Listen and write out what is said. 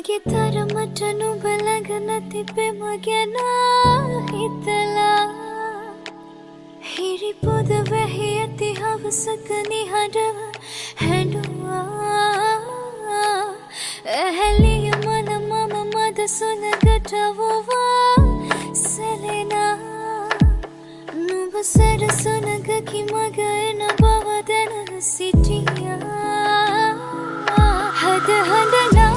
මගේ තරමට නුඹ ළඟ නැතිපෙම ගැන හිතලා හිරි පොද වැහි ඇති හවසක නිහඬව හැඬුවා ඇහැලිය මන මම මද සුළඟට වුවා සැලෙනා නුඹ සැර සුළඟකි මග එන බව දැන සිටියා හද හඬනා